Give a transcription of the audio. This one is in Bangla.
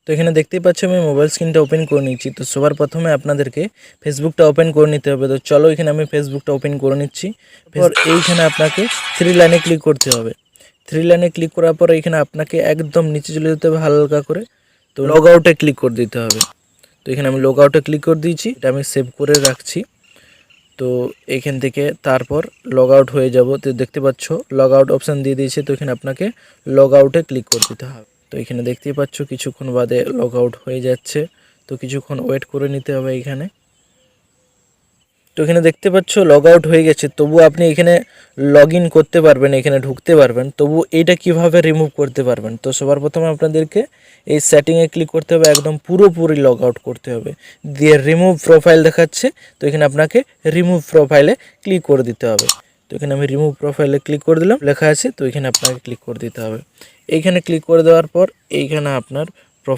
তো এখানে দেখতেই পাচ্ছ আমি মোবাইল স্ক্রিনটা ওপেন করে নিচ্ছি। তো সবার প্রথমে আপনাদেরকে ফেসবুকটা ওপেন করে নিতে হবে। তো চলো এখানে আমি ফেসবুকটা ওপেন করে নিচ্ছি। এরপর এইখানে আপনাকে 3 লাইনে ক্লিক করতে হবে। 3 লাইনে ক্লিক করার পর এখানে আপনাকে একদম নিচে চলে যেতে হবে হালকা করে। তো লগ আউটে ক্লিক করে দিতে হবে। তো এখানে আমি লগ আউটে ক্লিক করে দিয়েছি, এটা আমি সেভ করে রাখছি। তো এইখান থেকে তারপর লগ আউট হয়ে যাব। তো দেখতে পাচ্ছ লগ আউট অপশান দিয়ে দিয়েছে। তো এখানে আপনাকে লগ আউটে ক্লিক করে দিতে হবে। তো এখানে দেখতেই পাচ্ছ কিছুক্ষণ বাদে লগ আউট হয়ে যাচ্ছে। তো কিছুক্ষণ ওয়েট করে নিতে হবে এইখানে। তো এখানে দেখতে পাচ্ছ লগ আউট হয়ে গেছে, তবু আপনি এখানে লগ ইন করতে পারবেন, এখানে ঢুকতে পারবেন। তবু এইটা কিভাবে রিমুভ করতে পারবেন, তো সবার প্রথমে আপনাদেরকে এই সেটিংয়ে ক্লিক করতে হবে, একদম পুরোপুরি লগ আউট করতে হবে, দিয়ে রিমুভ প্রোফাইল দেখাচ্ছে। তো এখানে আপনাকে রিমুভ প্রোফাইলে ক্লিক করে দিতে হবে। তো এখানে আমি রিমুভ প্রোফাইলে ক্লিক করে দিলাম, লেখা আছে। তো এখানে আপনাকে ক্লিক করে দিতে হবে। এইখানে ক্লিক করে দেওয়ার পর এইখানে আপনার